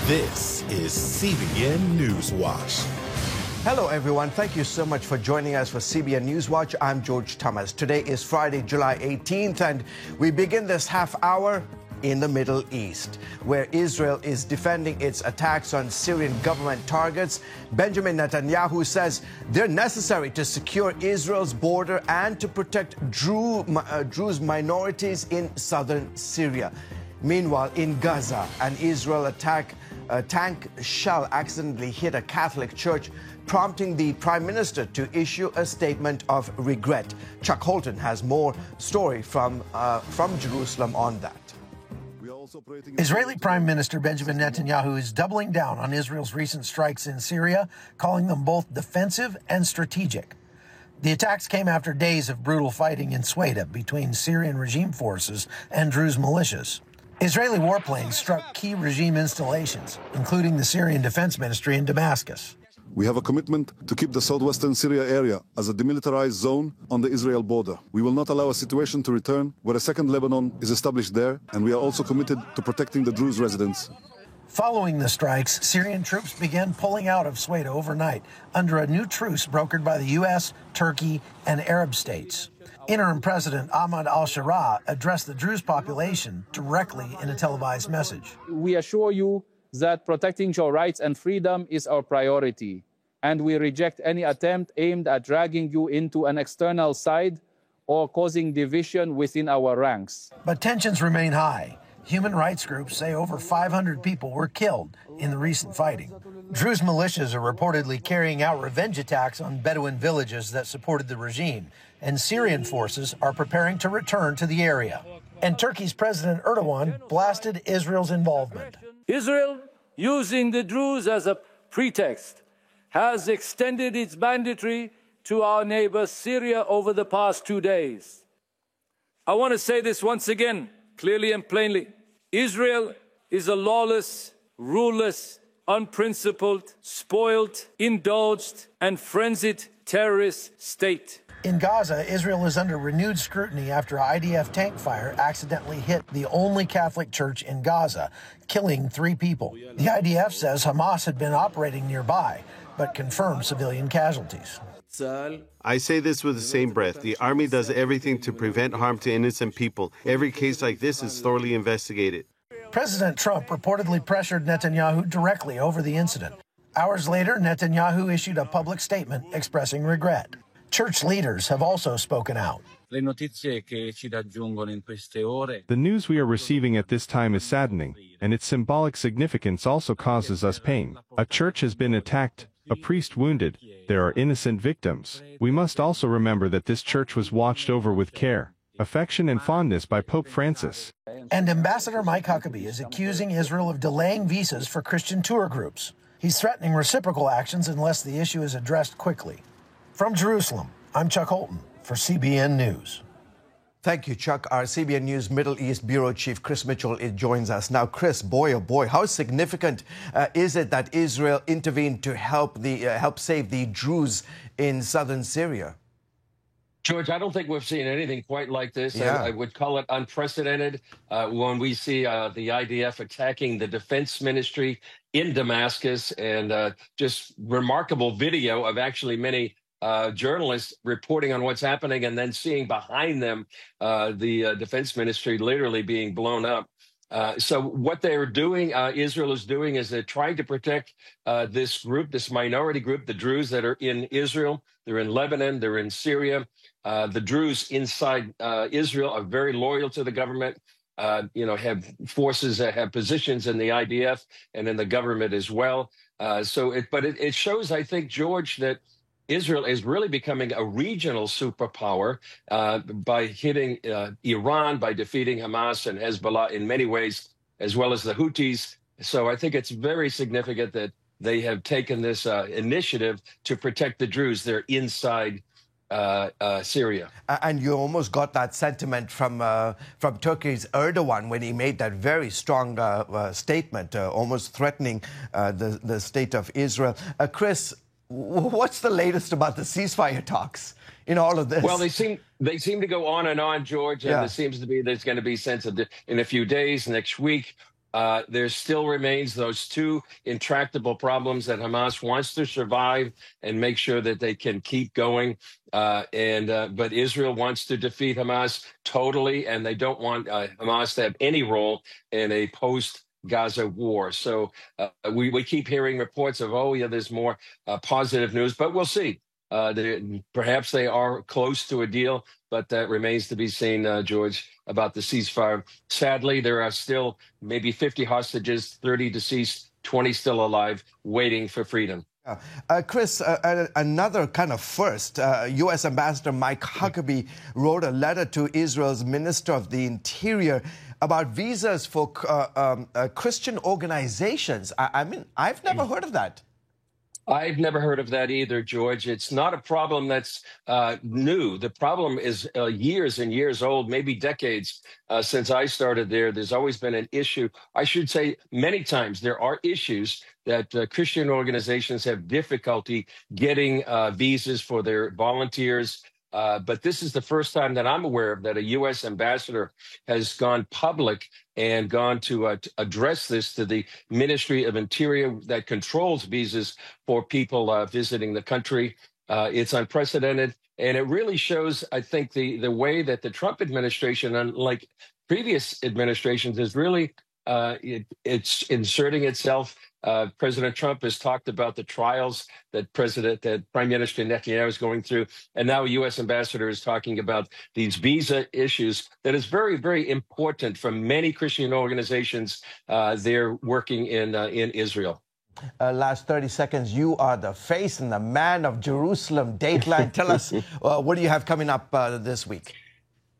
This is CBN NewsWatch. Hello, everyone. Thank you so much for joining us for CBN NewsWatch. I'm George Thomas. Today is Friday, July 18th, and we begin this half hour in the Middle East, where Israel is defending its attacks on Syrian government targets. Benjamin Netanyahu says they're necessary to secure Israel's border and to protect Druze minorities in southern Syria. Meanwhile, in Gaza, an Israel tank shell accidentally hit a Catholic church, prompting the Prime Minister to issue a statement of regret. Chuck Holton has more story from Jerusalem on that. Israeli Prime Minister Benjamin Netanyahu is doubling down on Israel's recent strikes in Syria, calling them both defensive and strategic. The attacks came after days of brutal fighting in Sweda between Syrian regime forces and Druze militias. Israeli warplanes struck key regime installations, including the Syrian Defense Ministry in Damascus. We have a commitment to keep the southwestern Syria area as a demilitarized zone on the Israel border. We will not allow a situation to return where a second Lebanon is established there, and we are also committed to protecting the Druze residents. Following the strikes, Syrian troops began pulling out of Sweda overnight under a new truce brokered by the U.S., Turkey, and Arab states. Interim President Ahmad al-Sharaa addressed the Druze population directly in a televised message. We assure you that protecting your rights and freedom is our priority, and we reject any attempt aimed at dragging you into an external side or causing division within our ranks. But tensions remain high. Human rights groups say over 500 people were killed in the recent fighting. Druze militias are reportedly carrying out revenge attacks on Bedouin villages that supported the regime, and Syrian forces are preparing to return to the area. And Turkey's President Erdogan blasted Israel's involvement. Israel, using the Druze as a pretext, has extended its banditry to our neighbor Syria over the past 2 days. I want to say this once again, clearly and plainly. Israel is a lawless, ruleless, unprincipled, spoiled, indulged, and frenzied terrorist state. In Gaza, Israel is under renewed scrutiny after IDF tank fire accidentally hit the only Catholic church in Gaza, killing 3 people. The IDF says Hamas had been operating nearby, but confirmed civilian casualties. I say this with the same breath. The army does everything to prevent harm to innocent people. Every case like this is thoroughly investigated. President Trump reportedly pressured Netanyahu directly over the incident. Hours later, Netanyahu issued a public statement expressing regret. Church leaders have also spoken out. The news we are receiving at this time is saddening, and its symbolic significance also causes us pain. A church has been attacked, a priest wounded, there are innocent victims. We must also remember that this church was watched over with care, affection, and fondness by Pope Francis. And Ambassador Mike Huckabee is accusing Israel of delaying visas for Christian tour groups. He's threatening reciprocal actions unless the issue is addressed quickly. From Jerusalem, I'm Chuck Holton for CBN News. Thank you, Chuck. Our CBN News Middle East Bureau Chief Chris Mitchell joins us now. Chris, boy, oh boy, how significant is it that Israel intervened to help save the Druze in southern Syria? George, I don't think we've seen anything quite like this. Yeah. I would call it unprecedented when we see the IDF attacking the defense ministry in Damascus, and just remarkable video of actually many journalists reporting on what's happening, and then seeing behind them the defense ministry literally being blown up. So what they're doing, Israel is doing, is they're trying to protect this group, this minority group, the Druze that are in Israel. They're in Lebanon, they're in Syria. The Druze inside Israel are very loyal to the government, have forces that have positions in the IDF and in the government as well. But it shows, I think, George, that Israel is really becoming a regional superpower by hitting Iran, by defeating Hamas and Hezbollah in many ways, as well as the Houthis. So I think it's very significant that they have taken this initiative to protect the Druze. They're inside Syria. And you almost got that sentiment from Turkey's Erdogan when he made that very strong statement, almost threatening the state of Israel. Chris, what's the latest about the ceasefire talks in all of this? Well, they seem to go on and on, George, and it seems to be there's going to be sense of in a few days, next week. there still remains those two intractable problems that Hamas wants to survive and make sure that they can keep going. But Israel wants to defeat Hamas totally, and they don't want Hamas to have any role in a post-Gaza war. So we keep hearing reports of, oh, yeah, there's more positive news, but we'll see. Perhaps they are close to a deal, but that remains to be seen, George, about the ceasefire. Sadly, there are still maybe 50 hostages, 30 deceased, 20 still alive, waiting for freedom. Chris, another kind of first. U.S. Ambassador Mike Huckabee wrote a letter to Israel's Minister of the Interior about visas for Christian organizations. I mean, I've never heard of that. I've never heard of that either, George. It's not a problem that's new. The problem is years and years old, maybe decades since I started there. There's always been an issue. I should say many times there are issues that Christian organizations have difficulty getting visas for their volunteers. But this is the first time that I'm aware of that a U.S. ambassador has gone public and gone to address this to the Ministry of Interior that controls visas for people visiting the country. It's unprecedented, and it really shows, I think, the way that the Trump administration, unlike previous administrations, is really it's inserting itself. President Trump has talked about the trials that Prime Minister Netanyahu is going through, and now a U.S. ambassador is talking about these visa issues that is very, very important for many Christian organizations. They're working in Israel. Last 30 seconds, you are the face and the man of Jerusalem Dateline. Tell us, what do you have coming up this week?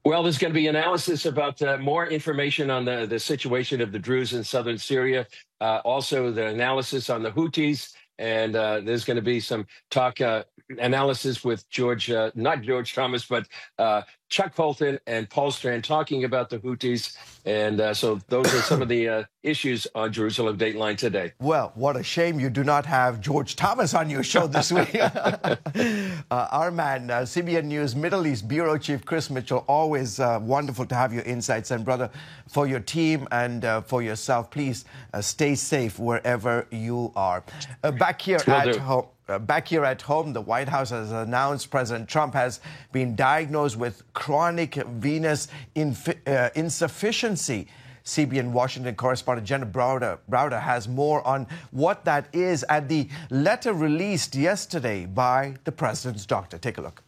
Well, there's going to be analysis about more information on the situation of the Druze in southern Syria, also the analysis on the Houthis, and there's going to be some talk analysis with not George Thomas, but Chuck Colton and Paul Strand talking about the Houthis. And so those are some of the issues on Jerusalem Dateline today. Well, what a shame you do not have George Thomas on your show this week. Our man, CBN News Middle East Bureau Chief Chris Mitchell, always wonderful to have your insights. And brother, for your team and for yourself, please stay safe wherever you are. Back here at home, the White House has announced President Trump has been diagnosed with chronic venous insufficiency. CBN Washington correspondent Jenna Browder has more on what that is and the letter released yesterday by the president's doctor. Take a look.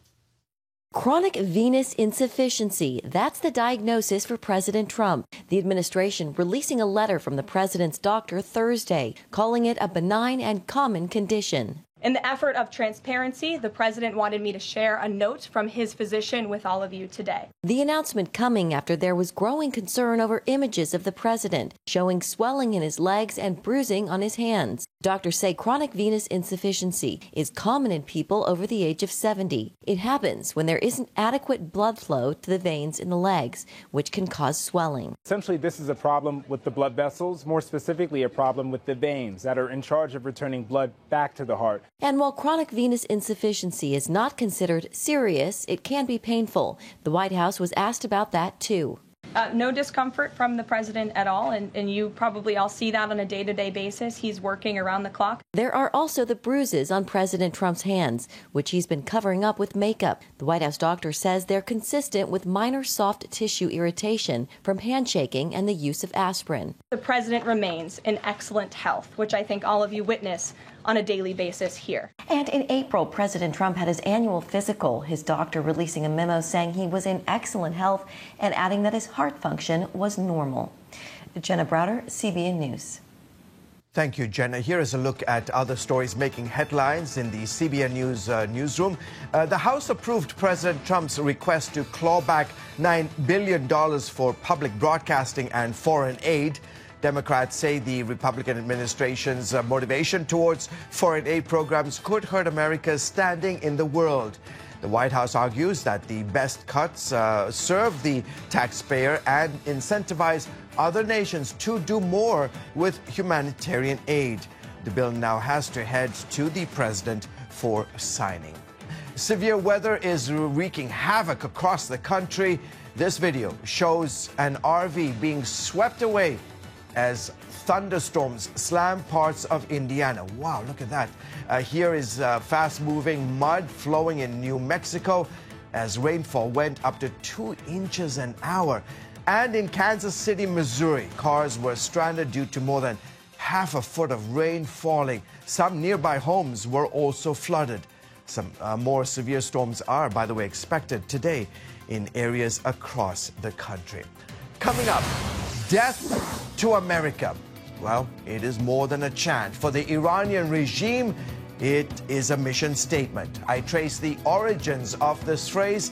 Chronic venous insufficiency. That's the diagnosis for President Trump. The administration releasing a letter from the president's doctor Thursday, calling it a benign and common condition. In the effort of transparency, the president wanted me to share a note from his physician with all of you today. The announcement coming after there was growing concern over images of the president showing swelling in his legs and bruising on his hands. Doctors say chronic venous insufficiency is common in people over the age of 70. It happens when there isn't adequate blood flow to the veins in the legs, which can cause swelling. Essentially, this is a problem with the blood vessels, more specifically a problem with the veins that are in charge of returning blood back to the heart. And while chronic venous insufficiency is not considered serious, it can be painful. The White House was asked about that, too. No discomfort from the president at all, and you probably all see that on a day-to-day basis. He's working around the clock. There are also the bruises on President Trump's hands, which he's been covering up with makeup. The White House doctor says they're consistent with minor soft tissue irritation from handshaking and the use of aspirin. The president remains in excellent health, which I think all of you witness on a daily basis here. And in April, President Trump had his annual physical, his doctor releasing a memo saying he was in excellent health and adding that his heart function was normal. Jenna Browder, CBN News. Thank you, Jenna. Here is a look at other stories making headlines in the CBN News newsroom. The House approved President Trump's request to claw back $9 billion for public broadcasting and foreign aid. Democrats say the Republican administration's motivation towards foreign aid programs could hurt America's standing in the world. The White House argues that the best cuts serve the taxpayer and incentivize other nations to do more with humanitarian aid. The bill now has to head to the president for signing. Severe weather is wreaking havoc across the country. This video shows an RV being swept away as thunderstorms slam parts of Indiana. Wow, look at that. Here is fast-moving mud flowing in New Mexico as rainfall went up to 2 inches an hour. And in Kansas City, Missouri, cars were stranded due to more than half a foot of rain falling. Some nearby homes were also flooded. Some more severe storms are, by the way, expected today in areas across the country. Coming up, death to America. Well, it is more than a chant. For the Iranian regime, it is a mission statement. I trace the origins of this phrase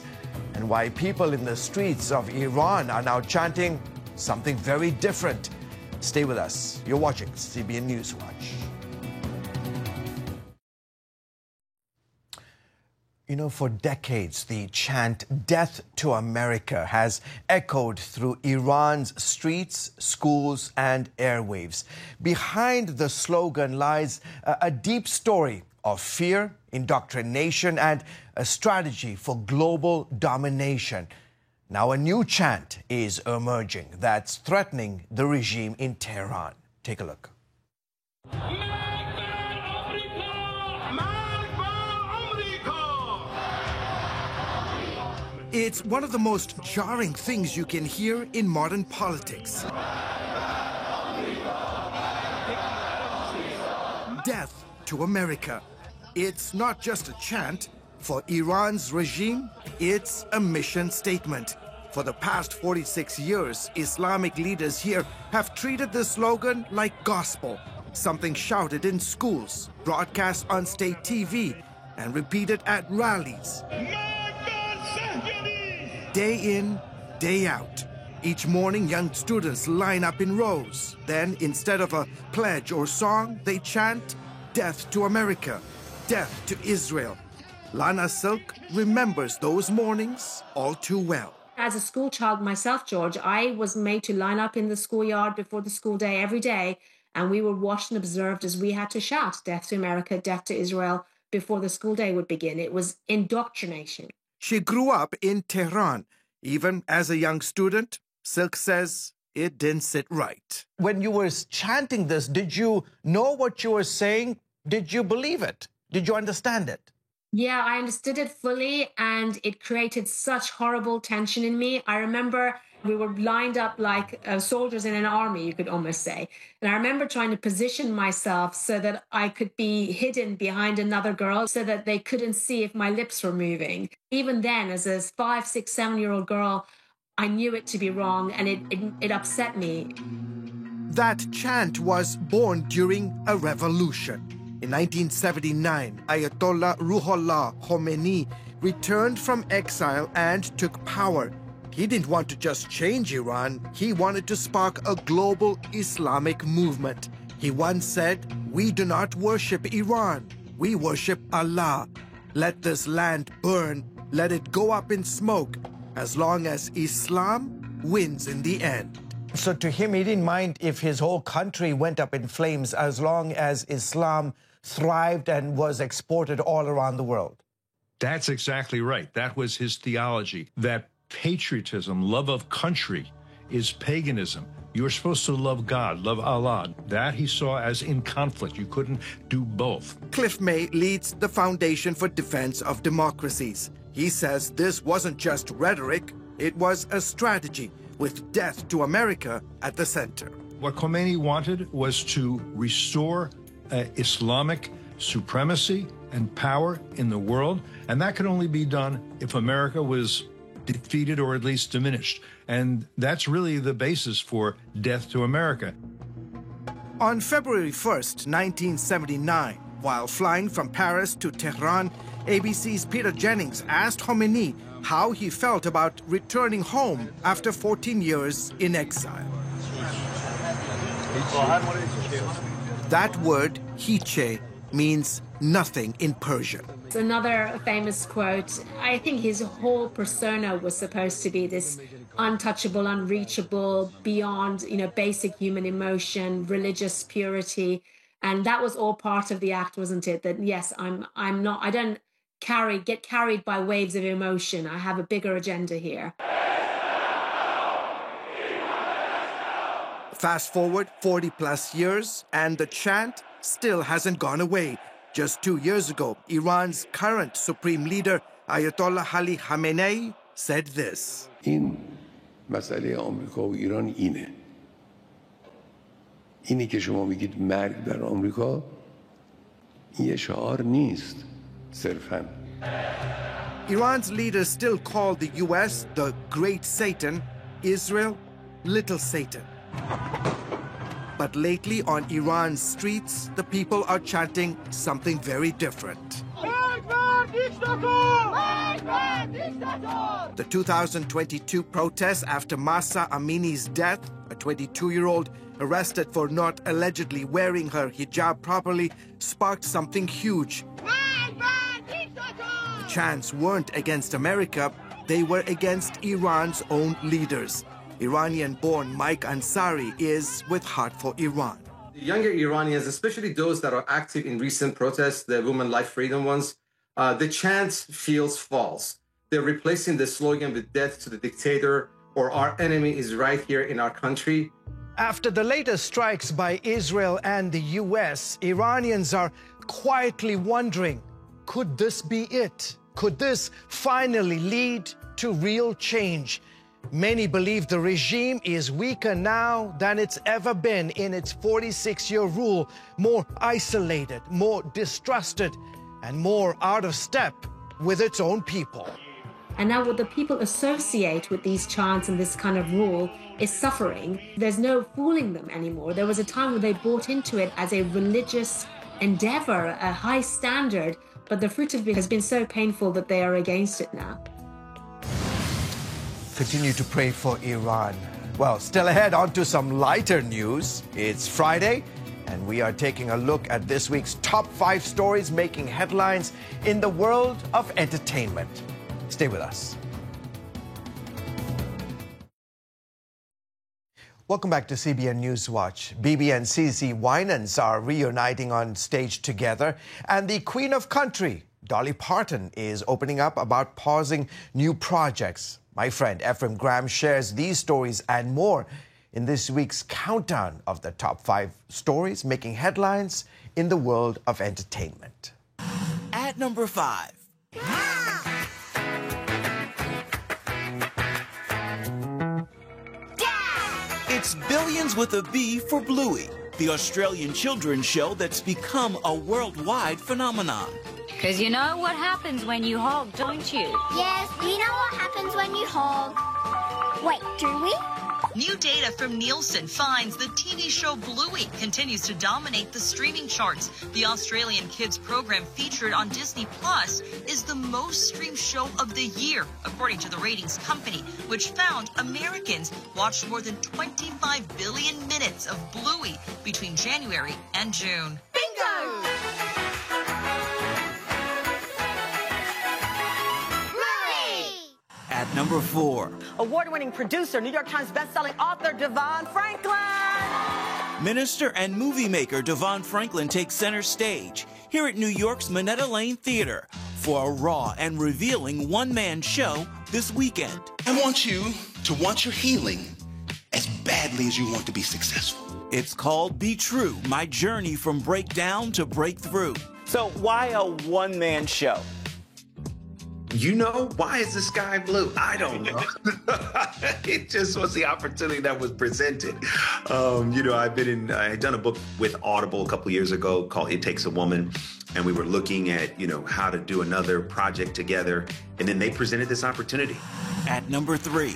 and why people in the streets of Iran are now chanting something very different. Stay with us. You're watching CBN News Watch. You know, for decades, the chant "Death to America" has echoed through Iran's streets, schools, and airwaves. Behind the slogan lies a deep story of fear, indoctrination, and a strategy for global domination. Now, a new chant is emerging that's threatening the regime in Tehran. Take a look. It's one of the most jarring things you can hear in modern politics. Death to America. It's not just a chant. For Iran's regime, it's a mission statement. For the past 46 years, Islamic leaders here have treated this slogan like gospel, something shouted in schools, broadcast on state TV, and repeated at rallies. Day in, day out. Each morning, young students line up in rows. Then, instead of a pledge or song, they chant, "Death to America, death to Israel." Lana Silk remembers those mornings all too well. As a school child myself, George, I was made to line up in the schoolyard before the school day every day, and we were watched and observed as we had to shout, "Death to America, death to Israel," before the school day would begin. It was indoctrination. She grew up in Tehran. Even as a young student, Silk says it didn't sit right. When you were chanting this, did you know what you were saying? Did you believe it? Did you understand it? Yeah, I understood it fully, and it created such horrible tension in me. I remember we were lined up like soldiers in an army, you could almost say. And I remember trying to position myself so that I could be hidden behind another girl so that they couldn't see if my lips were moving. Even then, as a 5, 6, 7-year-old girl, I knew it to be wrong, and it upset me. That chant was born during a revolution. In 1979, Ayatollah Ruhollah Khomeini returned from exile and took power. He didn't want to just change Iran, he wanted to spark a global Islamic movement. He once said, "We do not worship Iran, we worship Allah. Let this land burn, let it go up in smoke, as long as Islam wins in the end." So to him, he didn't mind if his whole country went up in flames as long as Islam thrived and was exported all around the world. That's exactly right. That was his theology, that patriotism, love of country, is paganism. You're supposed to love God, love Allah. That he saw as in conflict. You couldn't do both. Cliff May leads the Foundation for Defense of Democracies. He says this wasn't just rhetoric, it was a strategy with death to America at the center. What Khomeini wanted was to restore Islamic supremacy and power in the world, and that could only be done if America was defeated or at least diminished. And that's really the basis for death to America. On February 1st, 1979, while flying from Paris to Tehran, ABC's Peter Jennings asked Khomeini how he felt about returning home after 14 years in exile. That word, hiche, means nothing in Persian. It's another famous quote. I think his whole persona was supposed to be this untouchable, unreachable, beyond, basic human emotion, religious purity. And that was all part of the act, wasn't it? That yes, I don't get carried by waves of emotion. I have a bigger agenda here. Fast forward 40 plus years, and the chant still hasn't gone away. Just 2 years ago, Iran's current supreme leader, Ayatollah Ali Khamenei, said this. این مسئله آمریکا و ایران اینی که شما میگید مرگ بر آمریکا این یه شعار نیست صرفاً. Iran's leaders still call the US the Great Satan, Israel, Little Satan. But lately on Iran's streets, the people are chanting something very different. The 2022 protests after Mahsa Amini's death, a 22-year-old arrested for not allegedly wearing her hijab properly, sparked something huge. The chants weren't against America, they were against Iran's own leaders. Iranian-born Mike Ansari is with Heart for Iran. The younger Iranians, especially those that are active in recent protests, the Women Life Freedom ones, the chant feels false. They're replacing the slogan with death to the dictator or our enemy is right here in our country. After the latest strikes by Israel and the US, Iranians are quietly wondering, could this be it? Could this finally lead to real change? Many believe the regime is weaker now than it's ever been in its 46-year rule, more isolated, more distrusted, and more out of step with its own people. And now what the people associate with these chants and this kind of rule is suffering. There's no fooling them anymore. There was a time when they bought into it as a religious endeavor, a high standard, but the fruit of it has been so painful that they are against it now. Continue to pray for Iran. Well, still ahead, on to some lighter news. It's Friday, and we are taking a look at this week's top 5 stories making headlines in the world of entertainment. Stay with us. Welcome back to CBN News Watch. BeBe and CeCe Winans are reuniting on stage together, and the Queen of Country, Dolly Parton, is opening up about pausing new projects. My friend Ephraim Graham shares these stories and more in this week's countdown of the top 5 stories making headlines in the world of entertainment. At number 5. It's Billions with a B for Bluey, the Australian children's show that's become a worldwide phenomenon. Because you know what happens when you hog, don't you? Yes, we know what happens when you hog. Wait, do we? New data from Nielsen finds the TV show Bluey continues to dominate the streaming charts. The Australian kids program featured on Disney Plus is the most streamed show of the year, according to the ratings company, which found Americans watched more than 25 billion minutes of Bluey between January and June. Bingo! At number 4. Award-winning producer, New York Times bestselling author Devon Franklin. Minister and movie maker Devon Franklin takes center stage here at New York's Minetta Lane Theater for a raw and revealing one-man show this weekend. I want you to want your healing as badly as you want to be successful. It's called Be True, My Journey from Breakdown to Breakthrough. So why a one-man show? You know, why is the sky blue? I don't know. It just was the opportunity that was presented. I had done a book with Audible a couple years ago called It Takes a Woman. And we were looking at, how to do another project together. And then they presented this opportunity. At number 3,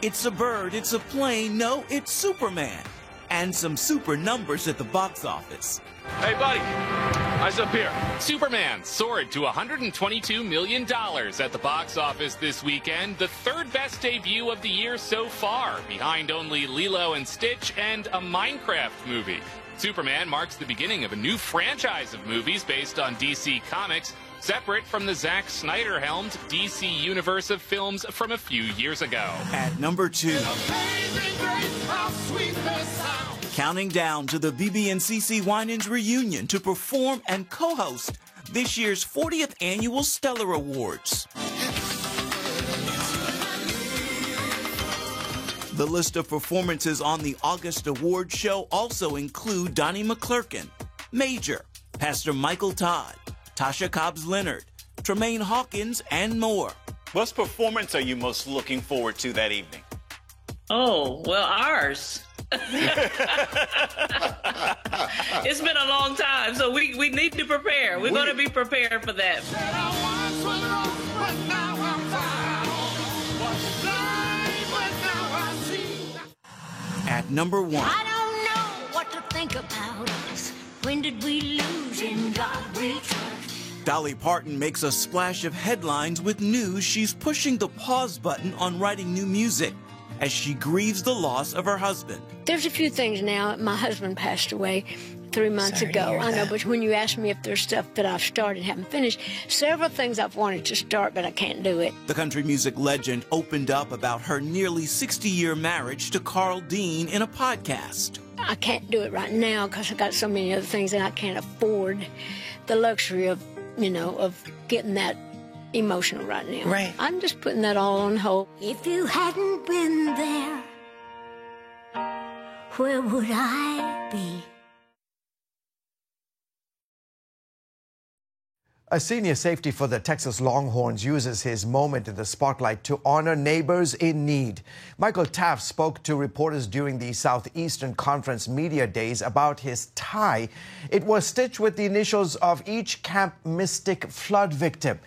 it's a bird, it's a plane, no, it's Superman. And some super numbers at the box office. Hey, buddy, eyes up here. Superman soared to $122 million at the box office this weekend, the 3rd best debut of the year so far, behind only Lilo and Stitch and a Minecraft movie. Superman marks the beginning of a new franchise of movies based on DC Comics, separate from the Zack Snyder-helmed DC universe of films from a few years ago. At number 2. Counting down to the BeBe and CeCe Winans reunion to perform and co-host this year's 40th annual Stellar Awards. The list of performances on the August Awards show also include Donnie McClurkin, Major, Pastor Michael Todd, Tasha Cobbs Leonard, Tremaine Hawkins, and more. What performance are you most looking forward to that evening? Oh, well, ours. It's been a long time, so we need to prepare. We're going to be prepared for that. At number 1. I don't know what to think about us. When did we lose in God we trust? Dolly Parton makes a splash of headlines with news she's pushing the pause button on writing new music as she grieves the loss of her husband. There's a few things now. My husband passed away 3 months ago. I know, but when you ask me if there's stuff that I've started and haven't finished, several things I've wanted to start, but I can't do it. The country music legend opened up about her nearly 60-year marriage to Carl Dean in a podcast. I can't do it right now because I've got so many other things and I can't afford the luxury of, of getting that emotional right now. Right. I'm just putting that all on hold. If you hadn't been there, where would I be? A senior safety for the Texas Longhorns uses his moment in the spotlight to honor neighbors in need. Michael Taft spoke to reporters during the Southeastern Conference Media Days about his tie. It was stitched with the initials of each Camp Mystic flood victim,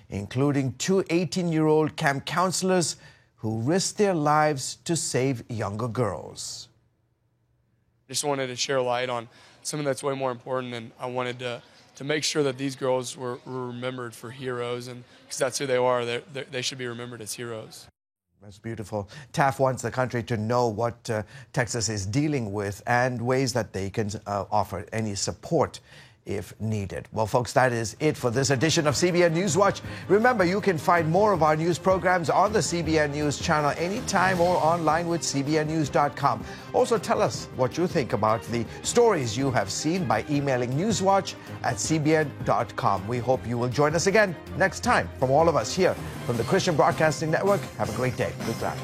including 2 18-year-old camp counselors who risked their lives to save younger girls. I just wanted to share light on something that's way more important, and I wanted to make sure that these girls were remembered for heroes, and because that's who they are. They should be remembered as heroes. That's beautiful. Taft wants the country to know what Texas is dealing with and ways that they can offer any support if needed. Well, folks, that is it for this edition of CBN News Watch. Remember, you can find more of our news programs on the CBN News Channel anytime or online with cbnnews.com. Also, tell us what you think about the stories you have seen by emailing newswatch@cbn.com. We hope you will join us again next time. From all of us here from the Christian Broadcasting Network, have a great day. Goodbye.